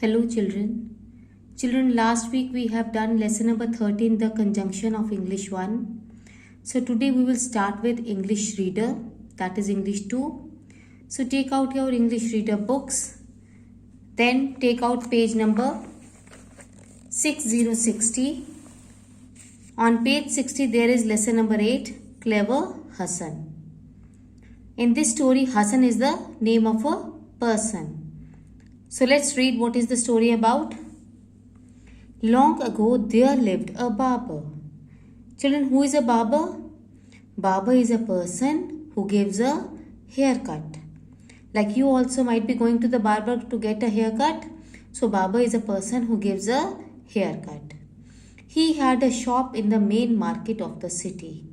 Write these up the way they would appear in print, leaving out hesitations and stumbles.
Hello children. Children, last week we have done lesson number 13, the conjunction of English 1. So today we will start with English reader, that is English 2. So take out your English reader books. Then take out page number 6060. On page 60 there is lesson number 8, Clever Hassan. In this story, Hassan is the name of a person. So let's read what is the story about. Long ago there lived a barber. Children, who is a barber? Barber is a person who gives a haircut. Like you also might be going to the barber to get a haircut. So barber is a person who gives a haircut. He had a shop in the main market of the city.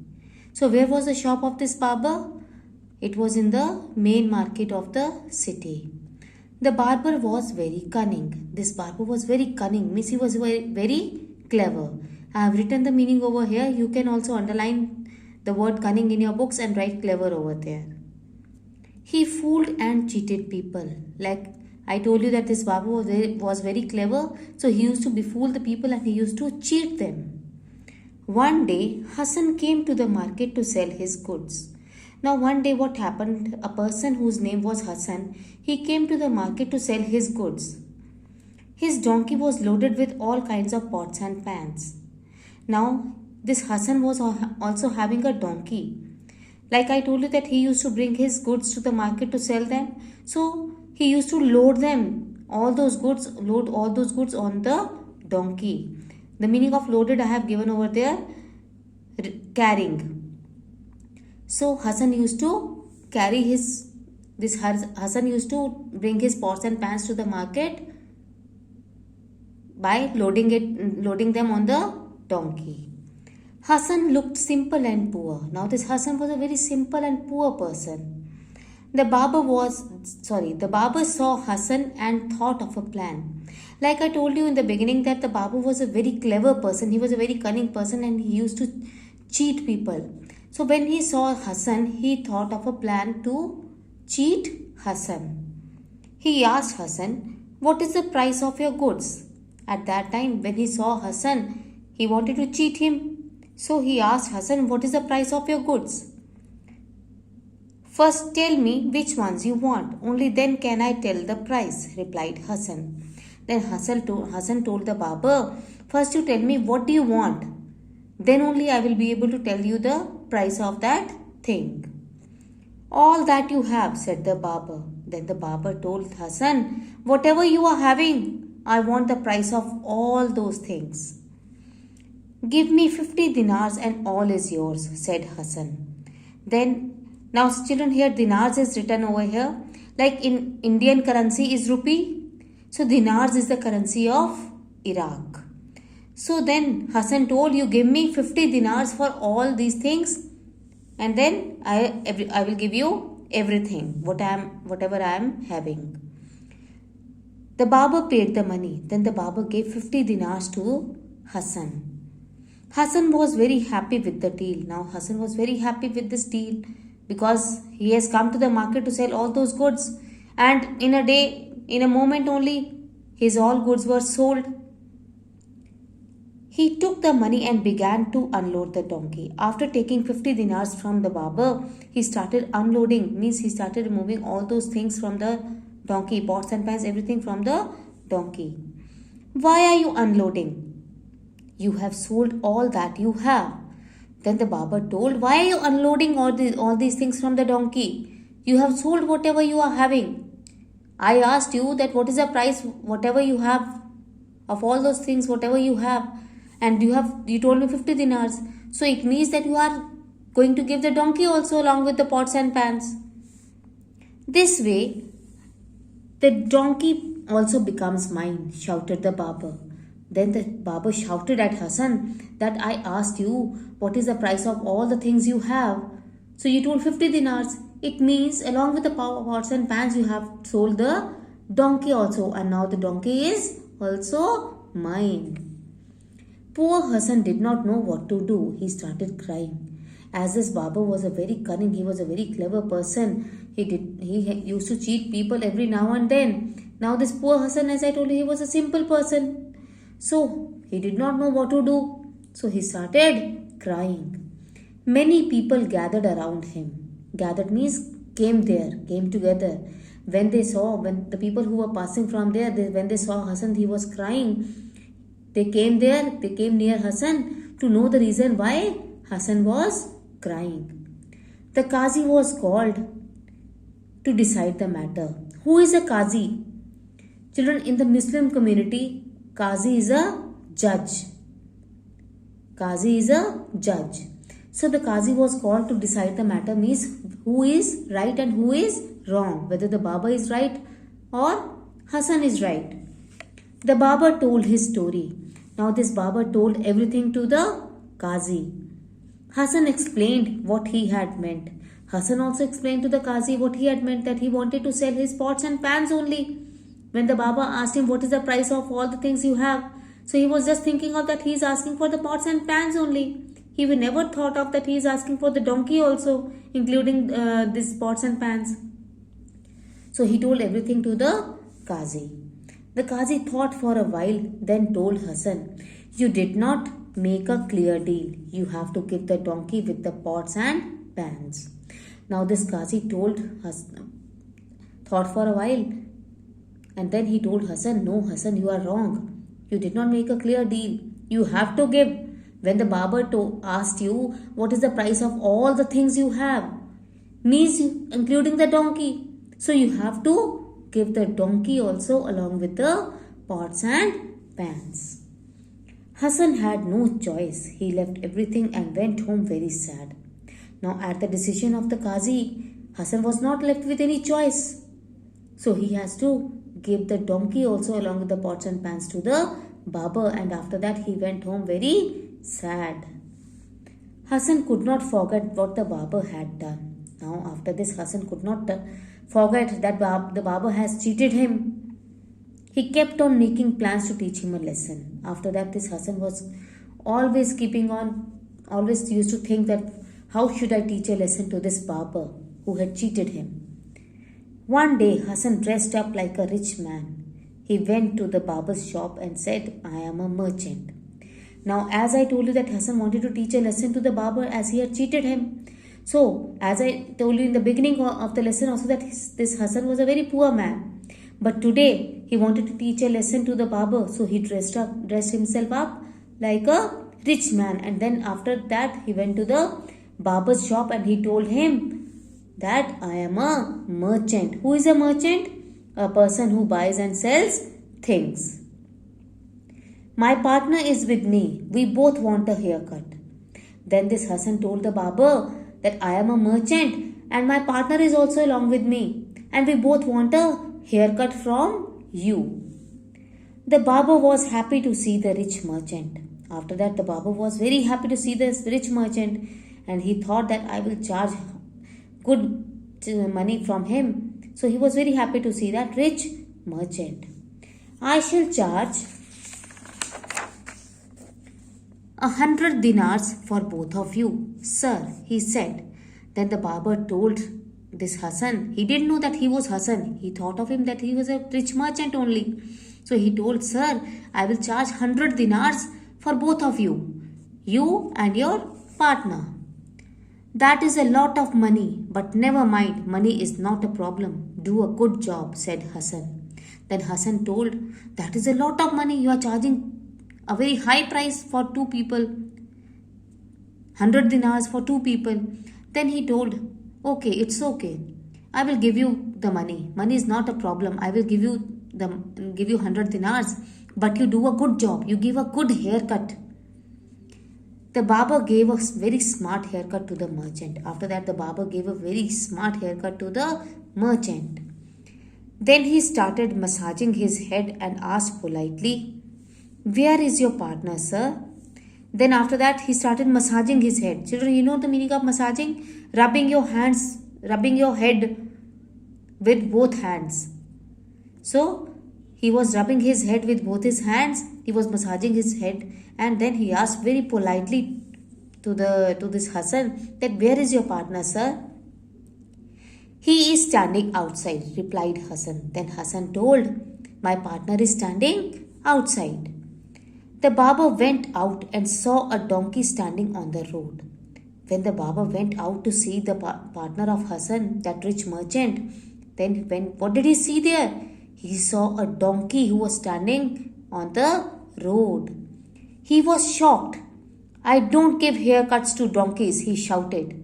So where was the shop of this barber? It was in the main market of the city. The barber was very cunning. This barber was very cunning, means he was very clever. I have written the meaning over here. You can also underline the word cunning in your books and write clever over there. He fooled and cheated people. Like I told you that this barber was very clever. So he used to befool the people and he used to cheat them. One day, Hassan came to the market to sell his goods. Now one day what happened, a person whose name was Hassan, he came to the market to sell his goods. His donkey was loaded with all kinds of pots and pans. Now this Hassan was also having a donkey. Like I told you that he used to bring his goods to the market to sell them. So he used to load all those goods on the donkey. The meaning of loaded I have given over there, carrying. So Hassan used to Hassan used to bring his pots and pans to the market by loading them on the donkey. Hassan looked simple and poor. Now this Hassan was a very simple and poor person. The barber saw Hassan and thought of a plan. Like I told you in the beginning that the barber was a very clever person. He was a very cunning person and he used to cheat people. So when he saw Hassan, he thought of a plan to cheat Hassan. He asked Hassan, "What is the price of your goods?" At that time, when he saw Hassan, he wanted to cheat him. So he asked Hassan, "What is the price of your goods?" "First tell me which ones you want. Only then can I tell the price," replied Hassan. Then Hassan told the barber, "First you tell me what do you want. Then only I will be able to tell you the price of that thing." "All that you have," said the barber. Then the barber told Hassan, "Whatever you are having, I want the price of all those things." "Give me 50 dinars and all is yours," said Hassan. Then, now children, here dinars is written over here. Like in Indian currency is rupee. So dinars is the currency of Iraq. So then Hassan told, "You give me 50 dinars for all these things and then I will give you everything, whatever I am having." The barber paid the money. Then the barber gave 50 dinars to Hassan. Hassan was very happy with the deal. Now Hassan was very happy with this deal because he has come to the market to sell all those goods, and in a moment only, his all goods were sold. He took the money and began to unload the donkey. After taking 50 dinars from the barber, he started unloading. Means he started removing all those things from the donkey, pots and pans, everything from the donkey. "Why are you unloading? You have sold all that you have." Then the barber told, "Why are you unloading all these things from the donkey? You have sold whatever you are having. I asked you that what is the price, whatever you have, of all those things, whatever you have. And you told me 50 dinars. So it means that you are going to give the donkey also along with the pots and pans. This way, the donkey also becomes mine," shouted the barber. Then the barber shouted at Hassan that, "I asked you what is the price of all the things you have. So you told 50 dinars. It means along with the pots and pans you have sold the donkey also. And now the donkey is also mine." Poor Hassan did not know what to do. He started crying. As this barber was a very cunning, he was a very clever person. He used to cheat people every now and then. Now this poor Hassan, as I told you, he was a simple person. So he did not know what to do. So he started crying. Many people gathered around him. Gathered means came there, came together. When the people who were passing from there, when they saw Hassan, he was crying. They came near Hassan to know the reason why Hassan was crying. The Qazi was called to decide the matter. Who is a Qazi? Children, in the Muslim community, Qazi is a judge. Qazi is a judge. So the Qazi was called to decide the matter, means who is right and who is wrong, whether the Baba is right or Hassan is right. The Baba told his story. Now this Baba told everything to the Qazi. Hassan explained what he had meant. Hassan also explained to the Qazi what he had meant, that he wanted to sell his pots and pans only. When the Baba asked him what is the price of all the things you have, so he was just thinking of that he is asking for the pots and pans only. He never thought of that he is asking for the donkey also, including these pots and pans. So he told everything to the Qazi. The Qazi thought for a while, then told Hassan, "You did not make a clear deal. You have to give the donkey with the pots and pans." Now this Qazi told Hassan, thought for a while, and then he told Hassan, "No, Hassan, you are wrong. You did not make a clear deal. You have to give. When the Baba asked you what is the price of all the things you have, means including the donkey. So you have to give the donkey also along with the pots and pans." Hassan had no choice. He left everything and went home very sad. Now at the decision of the Qazi, Hassan was not left with any choice. So he has to give the donkey also along with the pots and pans to the Baba, and after that he went home very sad. Hassan could not forget what the Baba had done. Now after this, Hassan could not forget that the Baba has cheated him. He kept on making plans to teach him a lesson. After that, this Hassan was always always used to think that how should I teach a lesson to this Baba who had cheated him. One day, Hassan dressed up like a rich man. He went to the Baba's shop and said, "I am a merchant." Now, as I told you that Hassan wanted to teach a lesson to the Baba as he had cheated him. So, as I told you in the beginning of the lesson also that this Hassan was a very poor man. But today, he wanted to teach a lesson to the Baba. So, he dressed himself up like a rich man. And then after that, he went to the Baba's shop and he told him that I am a merchant. Who is a merchant? A person who buys and sells things. My partner is with me. We both want a haircut. Then this Hassan told the Baba that I am a merchant and my partner is also along with me. And we both want a haircut from you. The Baba was happy to see the rich merchant. After that, the Baba was very happy to see this rich merchant. And he thought that I will charge good money from him. So he was very happy to see that rich merchant. I shall charge 100 dinars for both of you, sir, he said. Then the Baba told this Hassan, he didn't know that he was Hassan. He thought of him that he was a rich merchant only. So he told, "Sir, I will charge 100 dinars for both of you and your partner." "That is a lot of money, but never mind, money is not a problem. Do a good job," said Hassan. Then Hassan told, "That is a lot of money. You are charging a very high price for two people. 100 dinars for two people." Then he told, "Okay, it's okay. I will give you the money. Money is not a problem. I will give you 100 dinars. But you do a good job. You give a good haircut." The Baba gave a very smart haircut to the merchant. After that, the Baba gave a very smart haircut to the merchant. Then he started massaging his head and asked politely, "Where is your partner, sir?" Then after that, he started massaging his head. Children, you know the meaning of massaging? Rubbing your head with both hands. So, he was rubbing his head with both his hands. He was massaging his head. And then he asked very politely to this Hassan that where is your partner, sir? He is standing outside, replied Hassan. Then Hassan told, my partner is standing outside. The barber went out and saw a donkey standing on the road. When the barber went out to see the partner of Hassan, that rich merchant, what did he see there? He saw a donkey who was standing on the road. He was shocked. I don't give haircuts to donkeys, he shouted.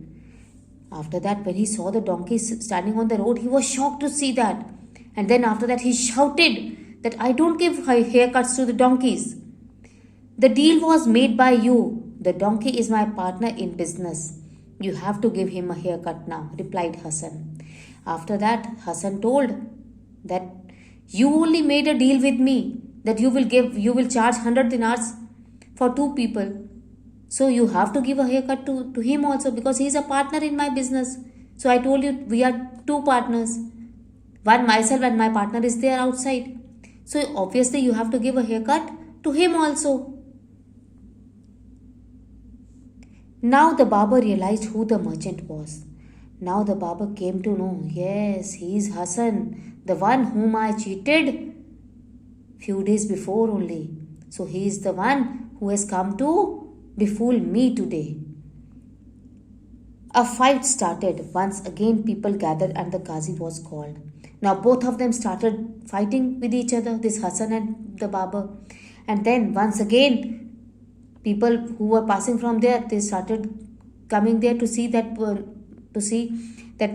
After that, when he saw the donkey standing on the road, he was shocked to see that. And then after that, he shouted that I don't give haircuts to the donkeys. The deal was made by you. The donkey is my partner in business. You have to give him a haircut now, replied Hassan. After that, Hassan told that you only made a deal with me that you will charge 100 dinars for 2 people. So you have to give a haircut to him also because he is a partner in my business. So I told you we are 2 partners. One myself and my partner is there outside. So obviously you have to give a haircut to him also. Now the barber realized who the merchant was. Now the barber came to know, yes, he is Hassan, the one whom I cheated few days before only. So he is the one who has come to befool me today. A fight started. Once again people gathered and the Qazi was called. Now both of them started fighting with each other, this Hassan and the barber. And then once again people who were passing from there, they started coming there to see that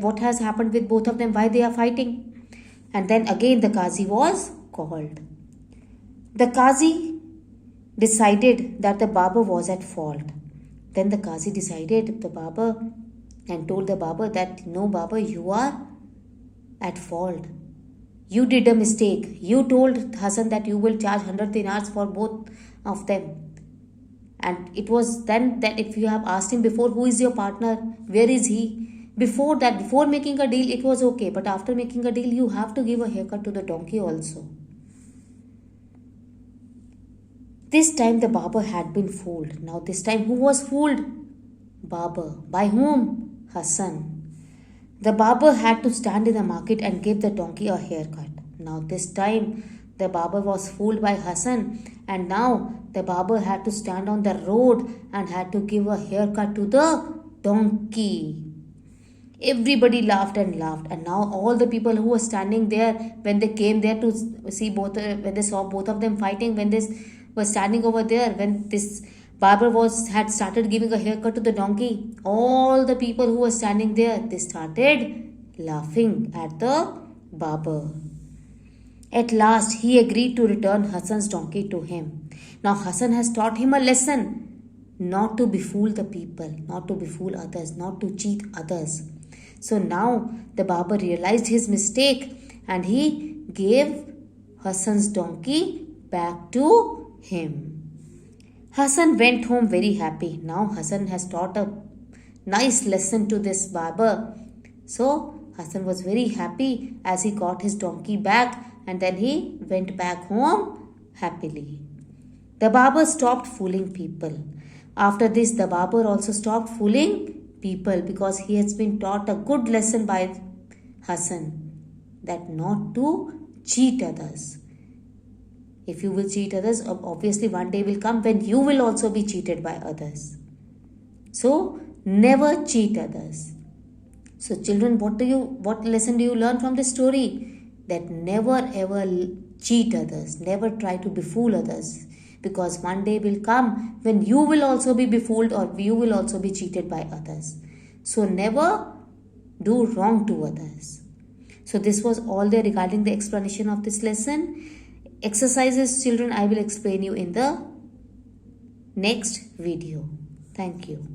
what has happened with both of them, why they are fighting. And then again the Qazi was called. The Qazi decided that the barber was at fault. Then the Qazi decided the barber and told the barber that no, barber, you are at fault. You did a mistake. You told Hassan that you will charge 100 dinars for both of them. And it was then that if you have asked him before, who is your partner? Where is he? Before that, before making a deal, it was okay. But after making a deal, you have to give a haircut to the donkey also. This time the barber had been fooled. Now this time who was fooled? Barber. By whom? Hassan. The barber had to stand in the market and give the donkey a haircut. Now this time the barber was fooled by Hassan, and now the barber had to stand on the road and had to give a haircut to the donkey. Everybody laughed and laughed, and now all the people who were standing there, when they came there to see when they saw both of them fighting, when they were standing over there, when this barber had started giving a haircut to the donkey, all the people who were standing there, they started laughing at the barber. At last, he agreed to return Hassan's donkey to him. Now, Hassan has taught him a lesson not to befool the people, not to befool others, not to cheat others. So now, the barber realized his mistake and he gave Hassan's donkey back to him. Hassan went home very happy. Now, Hassan has taught a nice lesson to this barber. So, Hassan was very happy as he got his donkey back. And then he went back home happily. The barber stopped fooling people. After this, the barber also stopped fooling people because he has been taught a good lesson by Hassan that not to cheat others. If you will cheat others, obviously one day will come when you will also be cheated by others. So, never cheat others. So, children, what lesson do you learn from this story? That never ever cheat others, never try to befool others, because one day will come when you will also be befooled or you will also be cheated by others. So never do wrong to others. So this was all there regarding the explanation of this lesson. Exercises, children, I will explain you in the next video. Thank you.